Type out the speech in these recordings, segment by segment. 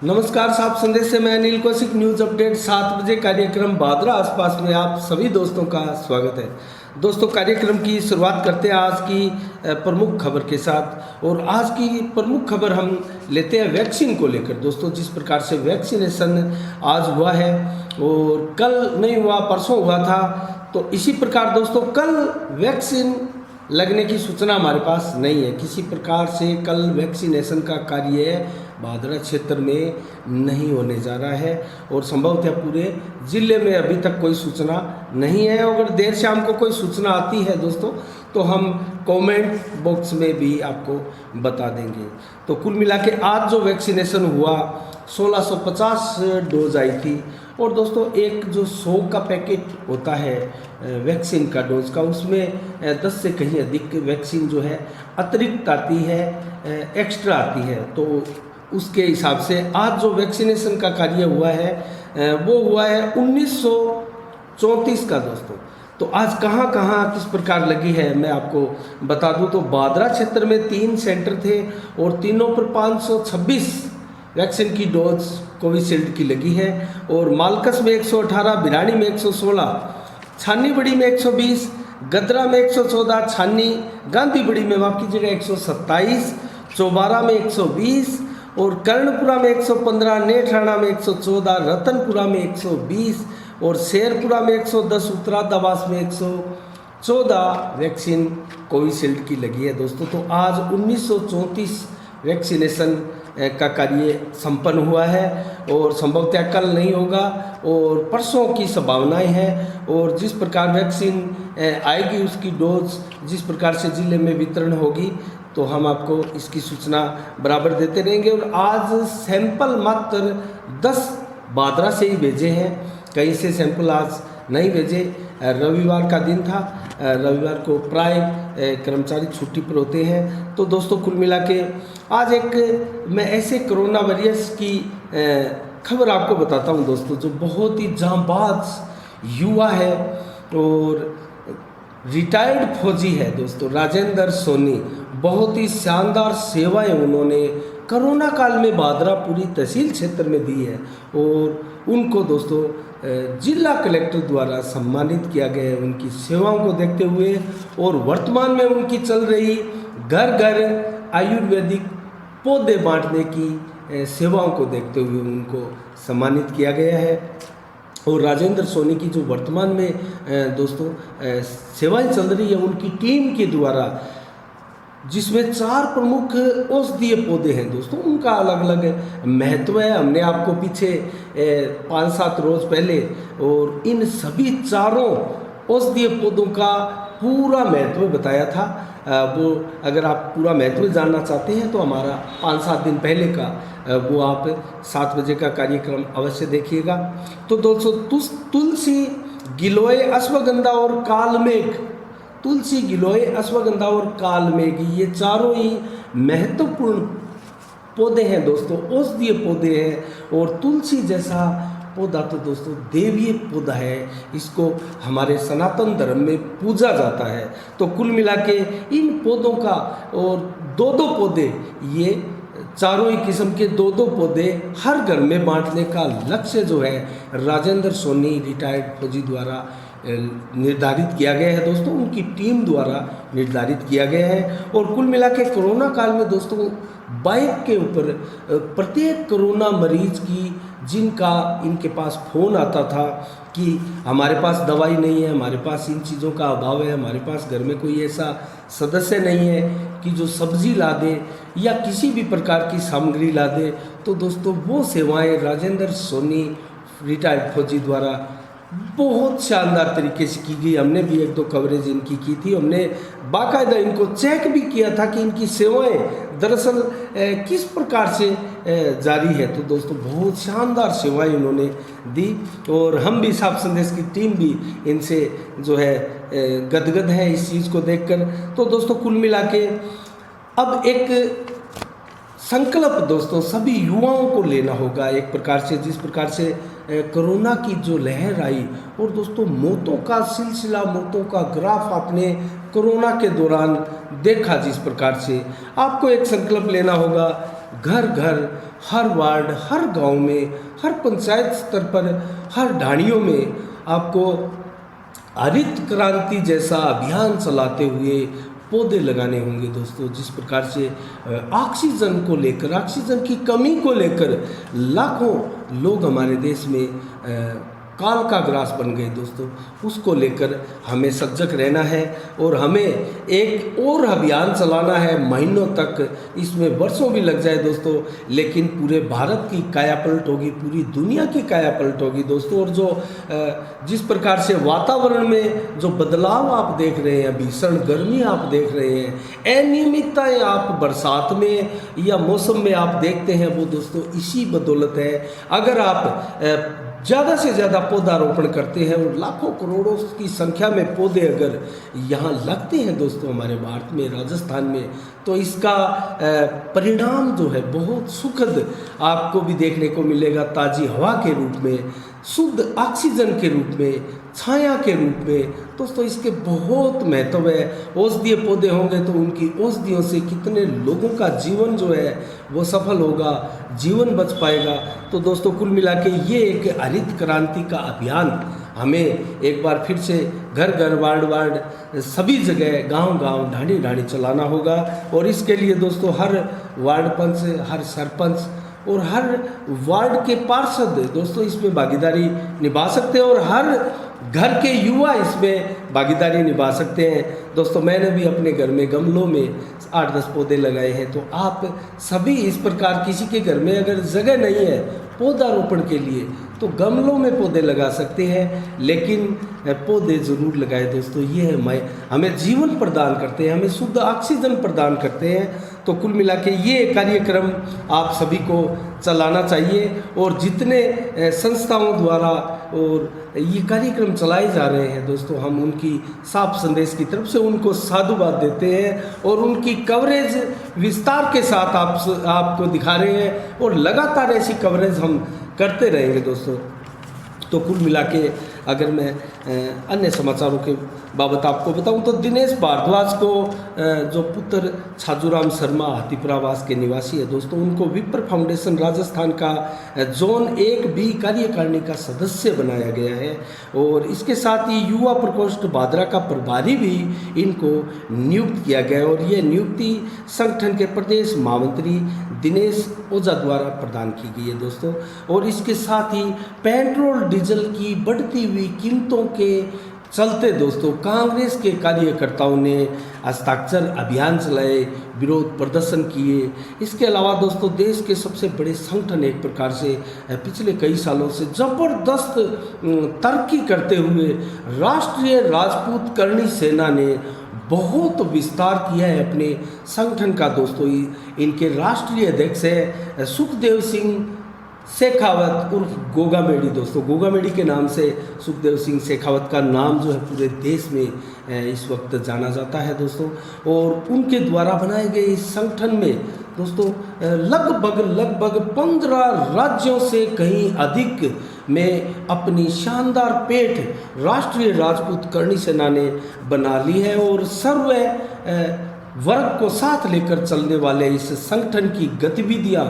नमस्कार साहब, संदेश से मैं अनिल कौशिक। न्यूज़ अपडेट 7 बजे कार्यक्रम बादरा आसपास में आप सभी दोस्तों का स्वागत है। दोस्तों, कार्यक्रम की शुरुआत करते हैं आज की प्रमुख खबर के साथ। और आज की प्रमुख खबर हम लेते हैं वैक्सीन को लेकर। दोस्तों, जिस प्रकार से वैक्सीनेशन आज हुआ है और कल नहीं हुआ, परसों हुआ था, तो इसी प्रकार दोस्तों कल वैक्सीन लगने की सूचना हमारे पास नहीं है। किसी प्रकार से कल वैक्सीनेशन का कार्य बादरा क्षेत्र में नहीं होने जा रहा है और संभवतः पूरे ज़िले में अभी तक कोई सूचना नहीं है। अगर देर शाम को कोई सूचना आती है दोस्तों तो हम कमेंट बॉक्स में भी आपको बता देंगे। तो कुल मिला के आज जो वैक्सीनेशन हुआ 1650 डोज आई थी। और दोस्तों एक जो 100 का पैकेट होता है वैक्सीन का डोज का, उसमें 10 से कहीं अधिक वैक्सीन जो है अतिरिक्त आती है, एक्स्ट्रा आती है। तो उसके हिसाब से आज जो वैक्सीनेशन का कार्य हुआ है वो हुआ है 1934 का दोस्तों। तो आज कहाँ कहाँ किस प्रकार लगी है मैं आपको बता दूं। तो बादरा क्षेत्र में 3 सेंटर थे और तीनों पर 526 वैक्सीन की डोज कोविशील्ड की लगी है। और मालकस में 118, बिरानी में 116, छानी बड़ी में 120, गदरा में 114, छानी गांधी बड़ी में माफ कीजिएगा 127, चौबारा में 120 और कर्णपुरा में 115, नेठाणा में 114, रतनपुरा में 120 और शेरपुरा में 110, उत्तरादाबास में 114 वैक्सीन कोविशील्ड की लगी है दोस्तों। तो आज 1934 वैक्सीनेशन का कार्य संपन्न हुआ है और संभवतः कल नहीं होगा और परसों की संभावनाएं हैं। और जिस प्रकार वैक्सीन आएगी उसकी डोज जिस प्रकार से ज़िले में वितरण होगी तो हम आपको इसकी सूचना बराबर देते रहेंगे। और आज सैंपल मात्र 10 बादरा से ही भेजे हैं, कहीं से सैंपल आज नहीं भेजे। रविवार का दिन था, रविवार को प्राय कर्मचारी छुट्टी पर होते हैं। तो दोस्तों कुल मिला के आज एक मैं ऐसे कोरोना वॉरियर्स की खबर आपको बताता हूं दोस्तों, जो बहुत ही जांबाज युवा है और रिटायर्ड फौजी है दोस्तों, राजेंद्र सोनी। बहुत ही शानदार सेवाएं उन्होंने कोरोना काल में बादरा पूरी तहसील क्षेत्र में दी है और उनको दोस्तों जिला कलेक्टर द्वारा सम्मानित किया गया है उनकी सेवाओं को देखते हुए। और वर्तमान में उनकी चल रही घर घर आयुर्वेदिक पौधे बांटने की सेवाओं को देखते हुए उनको सम्मानित किया गया है। और राजेंद्र सोनी की जो वर्तमान में दोस्तों सेवाएं चल रही है उनकी टीम के द्वारा, जिसमें 4 प्रमुख औषधीय पौधे हैं दोस्तों, उनका अलग अलग महत्व है। हमने आपको पीछे 5-7 रोज पहले और इन सभी 4 औषधीय पौधों का पूरा महत्व बताया था। वो अगर आप पूरा महत्व जानना चाहते हैं तो हमारा 5-7 दिन पहले का वो आप 7 बजे का कार्यक्रम अवश्य देखिएगा। तो दोस्तों तुलसी, गिलोय, अश्वगंधा और कालमेघ, तुलसी, गिलोय, अश्वगंधा और कालमेघ, ये चारों ही महत्वपूर्ण पौधे हैं दोस्तों, औषधीय पौधे हैं। और तुलसी जैसा पौधा तो दोस्तों देवीय पौधा है, इसको हमारे सनातन धर्म में पूजा जाता है। तो कुल मिला के इन पौधों का और 2-2 पौधे, ये चारों ही किस्म के 2-2 पौधे हर घर में बांटने का लक्ष्य जो है राजेंद्र सोनी रिटायर्ड फौजी द्वारा निर्धारित किया गया है दोस्तों, उनकी टीम द्वारा निर्धारित किया गया है। और कुल मिला के कोरोना काल में दोस्तों बाइक के ऊपर प्रत्येक कोरोना मरीज की जिनका इनके पास फ़ोन आता था कि हमारे पास दवाई नहीं है, हमारे पास इन चीज़ों का अभाव है, हमारे पास घर में कोई ऐसा सदस्य नहीं है कि जो सब्जी ला दे या किसी भी प्रकार की सामग्री ला दे, तो दोस्तों वो सेवाएं राजेंद्र सोनी रिटायर्ड फौजी द्वारा बहुत शानदार तरीके से की गई। हमने भी 1-2 कवरेज इनकी की थी, हमने बाकायदा इनको चेक भी किया था कि इनकी सेवाएं दरअसल किस प्रकार से जारी है। तो दोस्तों बहुत शानदार सेवाएं इन्होंने दी और हम भी साफ संदेश की टीम भी इनसे जो है गदगद है इस चीज़ को देखकर। तो दोस्तों कुल मिला के अब एक संकल्प दोस्तों सभी युवाओं को लेना होगा एक प्रकार से, जिस प्रकार से कोरोना की जो लहर आई और दोस्तों मौतों का सिलसिला, मौतों का ग्राफ आपने कोरोना के दौरान देखा, जिस प्रकार से आपको एक संकल्प लेना होगा घर घर, हर वार्ड, हर गांव में, हर पंचायत स्तर पर, हर ढाणियों में आपको हरित क्रांति जैसा अभियान चलाते हुए पौधे लगाने होंगे दोस्तों। जिस प्रकार से ऑक्सीजन को लेकर, ऑक्सीजन की कमी को लेकर लाखों लोग हमारे देश में काल का ग्रास बन गए दोस्तों, उसको लेकर हमें सजग रहना है और हमें एक और अभियान चलाना है महीनों तक। इसमें वर्षों भी लग जाए दोस्तों, लेकिन पूरे भारत की कायापलट होगी, पूरी दुनिया की कायापलट होगी दोस्तों। और जो जिस प्रकार से वातावरण में जो बदलाव आप देख रहे हैं, भीषण गर्मी आप देख रहे हैं, अनियमितताएं आप बरसात में या मौसम में आप देखते हैं, वो दोस्तों इसी बदौलत है। अगर आप ज़्यादा से ज़्यादा पौधारोपण करते हैं और लाखों करोड़ों की संख्या में पौधे अगर यहाँ लगते हैं दोस्तों हमारे भारत में, राजस्थान में, तो इसका परिणाम जो है बहुत सुखद आपको भी देखने को मिलेगा। ताज़ी हवा के रूप में, शुद्ध ऑक्सीजन के रूप में, छाया के रूप में दोस्तों इसके बहुत महत्व है। औषधीय पौधे होंगे तो उनकी औषधियों से कितने लोगों का जीवन जो है वो सफल होगा, जीवन बच पाएगा। तो दोस्तों कुल मिला के ये एक हरित क्रांति का अभियान हमें एक बार फिर से घर घर, वार्ड वार्ड, सभी जगह, गांव गांव, ढाणी ढाणी चलाना होगा। और इसके लिए दोस्तों हर वार्ड पंच, हर सरपंच और हर वार्ड के पार्षद दोस्तों इसमें भागीदारी निभा सकते हैं और हर घर के युवा इसमें भागीदारी निभा सकते हैं दोस्तों। मैंने भी अपने घर में गमलों में 8-10 पौधे लगाए हैं, तो आप सभी इस प्रकार, किसी के घर में अगर जगह नहीं है पौधारोपण के लिए तो गमलों में पौधे लगा सकते हैं, लेकिन पौधे ज़रूर लगाए दोस्तों। ये हमें जीवन प्रदान करते हैं, हमें शुद्ध ऑक्सीजन प्रदान करते हैं। तो कुल मिला के ये कार्यक्रम आप सभी को चलाना चाहिए और जितने संस्थाओं द्वारा और ये कार्यक्रम चलाए जा रहे हैं दोस्तों, हम उनकी साफ संदेश की तरफ से उनको साधुवाद देते हैं और उनकी कवरेज विस्तार के साथ आपको दिखा रहे हैं और लगातार ऐसी कवरेज हम करते रहेंगे दोस्तों। तो कुल मिला के अगर मैं अन्य समाचारों के बाबत आपको बताऊं तो दिनेश भारद्वाज को जो पुत्र छाजूराम शर्मा हाथीपुरावास के निवासी है दोस्तों, उनको विप्र फाउंडेशन राजस्थान का जोन 1B कार्यकारिणी का सदस्य बनाया गया है। और इसके साथ ही युवा प्रकोष्ठ भादरा का प्रभारी भी इनको नियुक्त किया गया है और ये नियुक्ति संगठन के प्रदेश महामंत्री दिनेश ओझा द्वारा प्रदान की गई है दोस्तों। और इसके साथ ही पेट्रोल डीजल की बढ़ती हुई कीमतों के चलते दोस्तों कांग्रेस के कार्यकर्ताओं ने हस्ताक्षर अभियान चलाए, विरोध प्रदर्शन किए। इसके अलावा दोस्तों देश के सबसे बड़े संगठन एक प्रकार से पिछले कई सालों से ज़बरदस्त तरक्की करते हुए राष्ट्रीय राजपूत करणी सेना ने बहुत विस्तार किया है अपने संगठन का दोस्तों। इनके राष्ट्रीय अध्यक्ष है सुखदेव सिंह शेखावत उर्फ गोगामेडी दोस्तों। गोगामेडी के नाम से सुखदेव सिंह शेखावत का नाम जो है पूरे देश में इस वक्त जाना जाता है दोस्तों। और उनके द्वारा बनाए गए इस संगठन में दोस्तों लगभग 15 राज्यों से कहीं अधिक में अपनी शानदार पेठ राष्ट्रीय राजपूत करणी सेना ने बना ली है। और सर्व वर्ग को साथ लेकर चलने वाले इस संगठन की गतिविधियां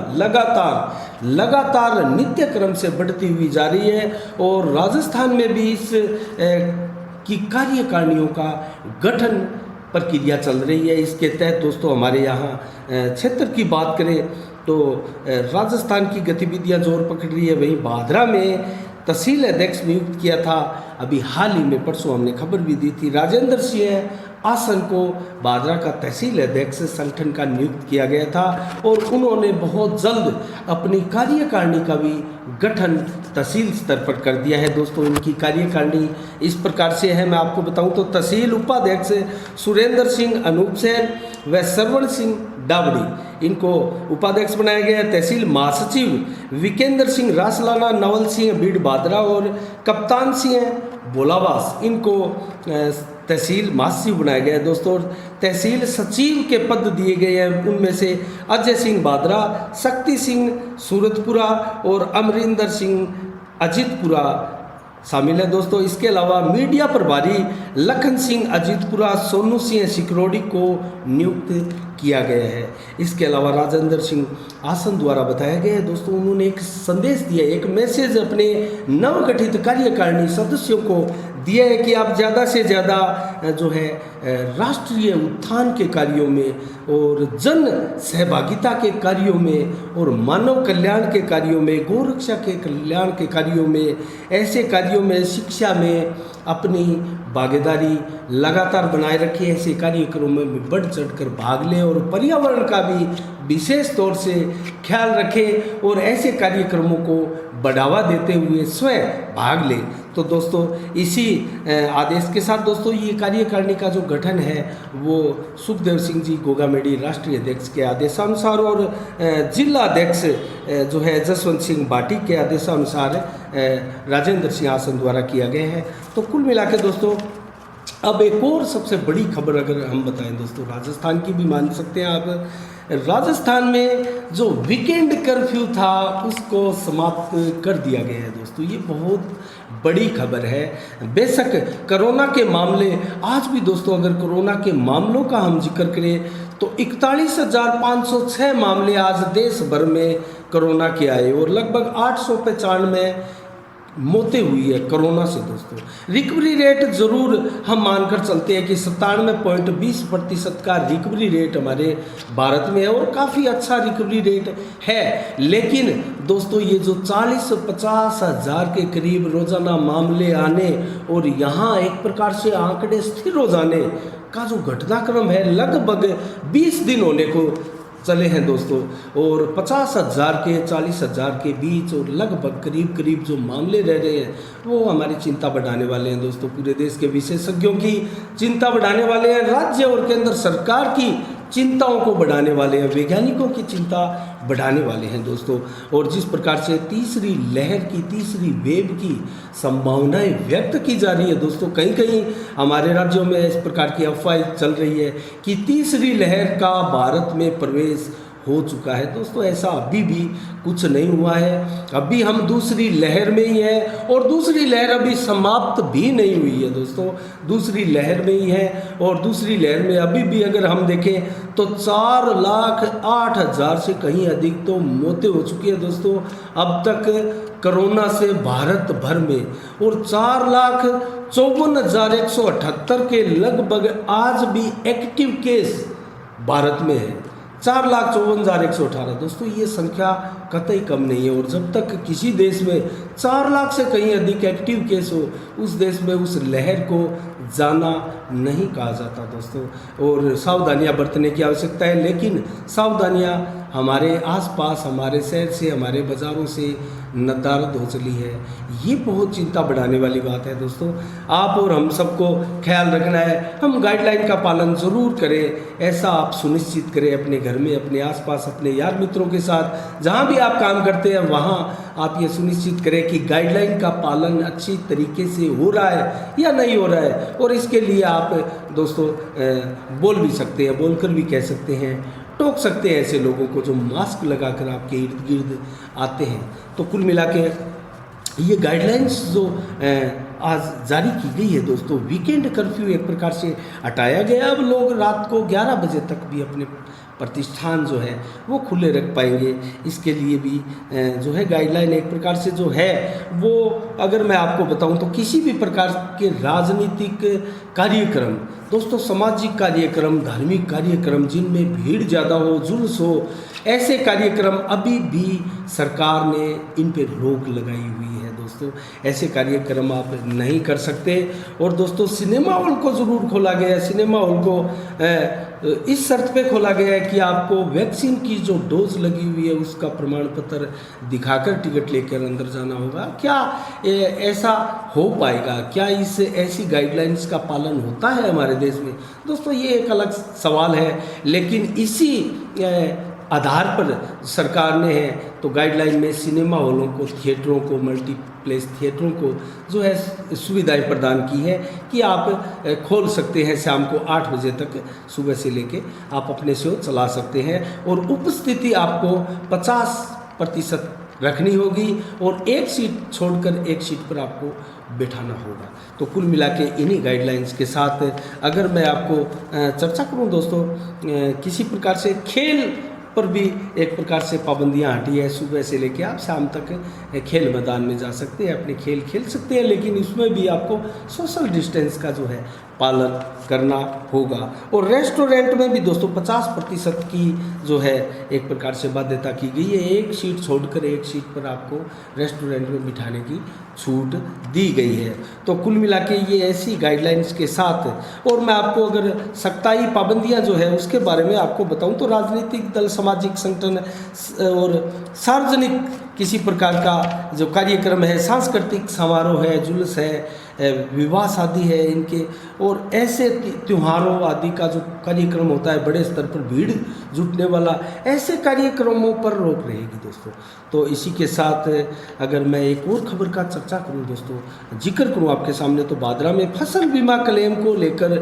लगातार नित्य क्रम से बढ़ती हुई जा रही है। और राजस्थान में भी इस की कार्यकारिणियों का गठन प्रक्रिया चल रही है। इसके तहत दोस्तों हमारे यहाँ क्षेत्र की बात करें तो राजस्थान की गतिविधियां जोर पकड़ रही है। वहीं भादरा में तहसील अध्यक्ष नियुक्त किया था, अभी हाल ही में परसों हमने खबर भी दी थी। राजेंद्र सिंह आसन को भादरा का तहसील अध्यक्ष संगठन का नियुक्त किया गया था और उन्होंने बहुत जल्द अपनी कार्यकारिणी का भी गठन तहसील स्तर पर कर दिया है दोस्तों। इनकी कार्यकारिणी इस प्रकार से है, मैं आपको बताऊं तो तहसील उपाध्यक्ष सुरेंद्र सिंह अनूप सेन व श्रवण सिंह डावड़ी इनको उपाध्यक्ष बनाया गया है। तहसील महासचिव विकेंद्र सिंह रासलाना, नवल सिंह बीड़ भादरा और कप्तान सिंह बोलावास इनको तहसील महासचिव बनाया गया है दोस्तों। तहसील सचिव के पद दिए गए हैं, उनमें से अजय सिंह भादरा, शक्ति सिंह सूरतपुरा और अमरिंदर सिंह अजीतपुरा शामिल है दोस्तों। इसके अलावा मीडिया प्रभारी लखन सिंह अजीतपुरा, सोनू सिंह सिकरोड़ी को नियुक्त किया गया है। इसके अलावा राजेंद्र सिंह आसन द्वारा बताया गया है दोस्तों, उन्होंने एक संदेश दिया, एक मैसेज अपने नवगठित कार्यकारिणी सदस्यों को दिया है कि आप ज़्यादा से ज़्यादा जो है राष्ट्रीय उत्थान के कार्यों में और जन सहभागिता के कार्यों में और मानव कल्याण के कार्यों में, गौरक्षा के कल्याण के कार्यों में, ऐसे कार्यों में, शिक्षा में अपनी भागीदारी लगातार बनाए रखें। ऐसे कार्यक्रमों में बढ़ चढ़कर भाग लें और पर्यावरण का भी विशेष तौर से ख्याल रखें और ऐसे कार्यक्रमों को बढ़ावा देते हुए स्वयं भाग लें। तो दोस्तों इसी आदेश के साथ दोस्तों ये कार्यकारिणी का जो गठन है वो सुखदेव सिंह जी गोगामेडी राष्ट्रीय अध्यक्ष के आदेशानुसार और जिला अध्यक्ष जो है जसवंत सिंह बाटी के आदेशानुसार राजेंद्र सिंह आसन द्वारा किया गया है। तो कुल मिला के दोस्तों अब एक और सबसे बड़ी खबर अगर हम बताएं दोस्तों, राजस्थान की भी मान सकते हैं आप। राजस्थान में जो वीकेंड कर्फ्यू था उसको समाप्त कर दिया गया है दोस्तों, ये बहुत बड़ी खबर है। बेशक कोरोना के मामले आज भी दोस्तों, अगर कोरोना के मामलों का हम जिक्र करें तो 41,506 मामले आज देश भर में कोरोना के आए और लगभग 895 मौतें हुई है कोरोना से दोस्तों। रिकवरी रेट ज़रूर हम मानकर चलते हैं कि 97.20% का रिकवरी रेट हमारे भारत में है और काफ़ी अच्छा रिकवरी रेट है। लेकिन दोस्तों ये जो 40-50 हज़ार के करीब रोज़ाना मामले आने और यहाँ एक प्रकार से आंकड़े स्थिर हो जाने का जो घटनाक्रम है लगभग 20 दिन होने को चले हैं दोस्तों, और 50,000 के 40,000 के बीच और लगभग करीब करीब जो मामले रह रहे हैं वो हमारी चिंता बढ़ाने वाले हैं दोस्तों। पूरे देश के विशेषज्ञों की चिंता बढ़ाने वाले हैं, राज्य और केंद्र सरकार की चिंताओं को बढ़ाने वाले हैं, वैज्ञानिकों की चिंता बढ़ाने वाले हैं दोस्तों। और जिस प्रकार से तीसरी लहर की, तीसरी वेव की संभावनाएं व्यक्त की जा रही है दोस्तों, कहीं कहीं हमारे राज्यों में इस प्रकार की अफवाहें चल रही है कि तीसरी लहर का भारत में प्रवेश हो चुका है दोस्तों। ऐसा अभी भी कुछ नहीं हुआ है, अभी हम दूसरी लहर में ही हैं और दूसरी लहर अभी समाप्त भी नहीं हुई है दोस्तों, दूसरी लहर में ही है। और दूसरी लहर में अभी भी अगर हम देखें तो 4,08,000 से कहीं अधिक तो मौतें हो चुकी है दोस्तों अब तक कोरोना से भारत भर में, और 4,54,178 के लगभग आज भी एक्टिव केस भारत में है। 4,54,118 दोस्तों, ये संख्या कतई कम नहीं है। और जब तक किसी देश में 4 लाख से कहीं अधिक एक्टिव केस हो, उस देश में उस लहर को जाना नहीं कहा जाता दोस्तों। और सावधानियां बरतने की आवश्यकता है, लेकिन सावधानियां हमारे आसपास, हमारे शहर से, हमारे बाज़ारों से नदारद हो चली है। ये बहुत चिंता बढ़ाने वाली बात है दोस्तों। आप और हम सबको ख्याल रखना है, हम गाइडलाइन का पालन ज़रूर करें, ऐसा आप सुनिश्चित करें अपने घर में, अपने आसपास, अपने यार मित्रों के साथ, जहाँ भी आप काम करते हैं वहाँ आप ये सुनिश्चित करें कि गाइडलाइन का पालन अच्छी तरीके से हो रहा है या नहीं हो रहा है। और इसके लिए आप दोस्तों बोल भी सकते हैं, बोलकर भी कह सकते हैं, टोक सकते हैं ऐसे लोगों को जो मास्क लगाकर आपके इर्द गिर्द आते हैं। तो कुल मिला के ये गाइडलाइंस जो आज जारी की गई है दोस्तों, वीकेंड कर्फ्यू एक प्रकार से हटाया गया। अब लोग रात को 11 बजे तक भी अपने प्रतिष्ठान जो है वो खुले रख पाएंगे। इसके लिए भी जो है गाइडलाइन एक प्रकार से जो है वो, अगर मैं आपको बताऊं तो किसी भी प्रकार के राजनीतिक कार्यक्रम दोस्तों, सामाजिक कार्यक्रम, धार्मिक कार्यक्रम जिनमें भीड़ ज़्यादा हो, जुलूस हो, ऐसे कार्यक्रम अभी भी सरकार ने इन पे रोक लगाई हुई है दोस्तों। ऐसे कार्यक्रम आप नहीं कर सकते। और दोस्तों सिनेमा हॉल को ज़रूर खोला गया है। सिनेमा हॉल को इस शर्त पे खोला गया है कि आपको वैक्सीन की जो डोज लगी हुई है उसका प्रमाण पत्र दिखाकर टिकट लेकर अंदर जाना होगा। क्या ऐसा हो पाएगा? क्या इस ऐसी गाइडलाइंस का पालन होता है हमारे देश में? दोस्तों ये एक अलग सवाल है, लेकिन इसी आधार पर सरकार ने है तो गाइडलाइन में सिनेमा हॉलों को, थिएटरों को, मल्टीप्लेक्स थिएटरों को जो है सुविधाएं प्रदान की है कि आप खोल सकते हैं शाम को 8 बजे तक, सुबह से लेके आप अपने शो चला सकते हैं। और उपस्थिति आपको 50% रखनी होगी और एक सीट छोड़कर एक सीट पर आपको बैठाना होगा। तो कुल मिला के इन्हीं गाइडलाइंस के साथ अगर मैं आपको चर्चा करूं दोस्तों, किसी प्रकार से खेल पर भी एक प्रकार से पाबंदियां हटी है। सुबह से लेकर आप शाम तक खेल मैदान में जा सकते हैं, अपने खेल खेल सकते हैं, लेकिन इसमें भी आपको सोशल डिस्टेंस का जो है पालन करना होगा। और रेस्टोरेंट में भी दोस्तों 50% की जो है एक प्रकार से बाध्यता की गई है। एक सीट छोड़कर एक सीट पर आपको रेस्टोरेंट में बिठाने की छूट दी गई है। तो कुल मिला के ये ऐसी गाइडलाइंस के साथ, और मैं आपको अगर सख्ताई पाबंदियां जो है उसके बारे में आपको बताऊं तो राजनीतिक दल, सामाजिक संगठन और सार्वजनिक किसी प्रकार का जो कार्यक्रम है, सांस्कृतिक समारोह है, जुलूस है, विवाह शादी है इनके, और ऐसे त्योहारों आदि का जो कार्यक्रम होता है बड़े स्तर पर भीड़ जुटने वाला, ऐसे कार्यक्रमों पर रोक रहेगी दोस्तों। तो इसी के साथ अगर मैं एक और खबर का चर्चा करूं दोस्तों, जिक्र करूं आपके सामने, तो भादरा में फसल बीमा क्लेम को लेकर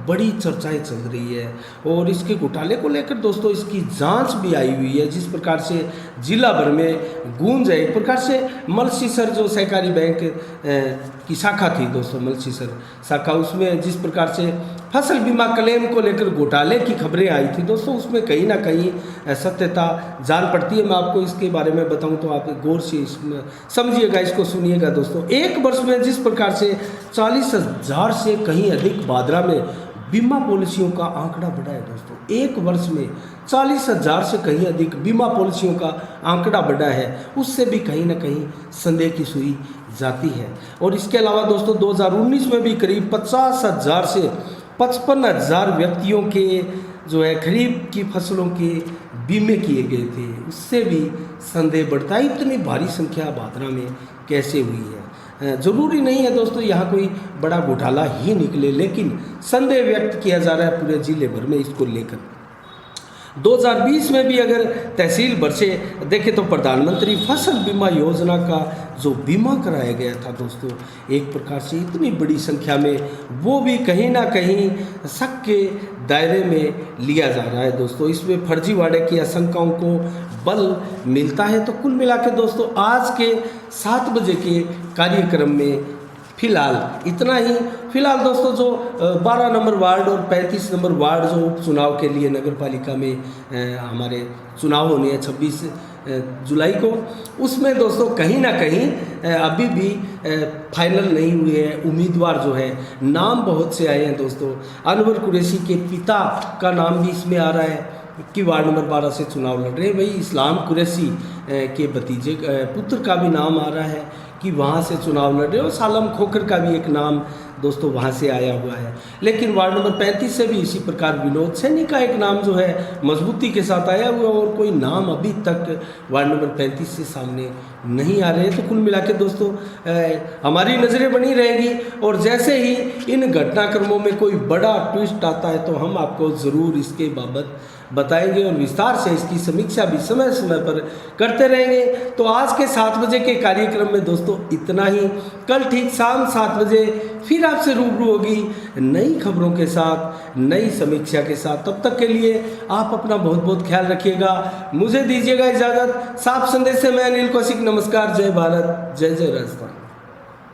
बड़ी चर्चाएं चल रही है और इसके घोटाले को लेकर दोस्तों इसकी जांच भी आई हुई है। जिस प्रकार से जिला भर में गूंज है, एक प्रकार से मलसीसर जो सहकारी बैंक की शाखा थी दोस्तों, मलसीसर शाखा, उसमें जिस प्रकार से फसल बीमा क्लेम को लेकर घोटाले की खबरें आई थी दोस्तों, उसमें कहीं ना कहीं सत्यता जान पड़ती है। मैं आपको इसके बारे में बताऊं तो आप गौर से समझिएगा, इसको सुनिएगा दोस्तों। एक वर्ष में जिस प्रकार से 40,000 से कहीं अधिक भादरा में बीमा पॉलिसियों का आंकड़ा बढ़ा है दोस्तों, एक वर्ष में 40,000 से कहीं अधिक बीमा पॉलिसियों का आंकड़ा बढ़ा है, उससे भी कहीं ना कहीं संदेह की सुई जाती है। और इसके अलावा दोस्तों 2019 में भी करीब 50,000 से 55,000 व्यक्तियों के जो है खरीफ की फसलों के बीमे किए गए थे, उससे भी संदेह बढ़ता है इतनी भारी संख्या भादरा में कैसे हुई है। ज़रूरी नहीं है दोस्तों यहाँ कोई बड़ा घोटाला ही निकले, लेकिन संदेह व्यक्त किया जा रहा है पूरे जिले भर में इसको लेकर। 2020 में भी अगर तहसील भर से देखें तो प्रधानमंत्री फसल बीमा योजना का जो बीमा कराया गया था दोस्तों, एक प्रकार से इतनी बड़ी संख्या में, वो भी कहीं ना कहीं शक के दायरे में लिया जा रहा है दोस्तों। इसमें फर्जीवाड़े की आशंकाओं को बल मिलता है। तो कुल मिला के दोस्तों आज के 7 बजे के कार्यक्रम में फिलहाल इतना ही। फिलहाल दोस्तों जो 12 नंबर वार्ड और 35 नंबर वार्ड जो उपचुनाव के लिए नगर पालिका में हमारे चुनाव होने हैं 26 जुलाई को, उसमें दोस्तों कहीं ना कहीं अभी भी फाइनल नहीं हुए हैं उम्मीदवार जो है। नाम बहुत से आए हैं दोस्तों, अनवर कुरैशी के पिता का नाम भी इसमें आ रहा है कि वार्ड नंबर 12 से चुनाव लड़ रहे हैं। वही इस्लाम कुरैशी के भतीजे पुत्र का भी नाम आ रहा है कि वहाँ से चुनाव लड़ रहे, और सालम खोखर का भी एक नाम दोस्तों वहाँ से आया हुआ है। लेकिन वार्ड नंबर 35 से भी इसी प्रकार विनोद सैनी का एक नाम जो है मजबूती के साथ आया हुआ, और कोई नाम अभी तक वार्ड नंबर 35 से सामने नहीं आ रहे। तो कुल मिला के दोस्तों हमारी नज़रें बनी रहेगी, और जैसे ही इन घटनाक्रमों में कोई बड़ा ट्विस्ट आता है तो हम आपको ज़रूर इसके बाबत बताएंगे और विस्तार से इसकी समीक्षा भी समय समय पर करते रहेंगे। तो आज के 7 बजे के कार्यक्रम में दोस्तों इतना ही। कल ठीक शाम 7 बजे फिर आपसे रूबरू होगी नई खबरों के साथ, नई समीक्षा के साथ। तब तक के लिए आप अपना बहुत बहुत ख्याल रखिएगा। मुझे दीजिएगा इजाज़त। साफ संदेश से मैं अनिल कौशिक, नमस्कार, जय भारत, जय जय राजस्थान।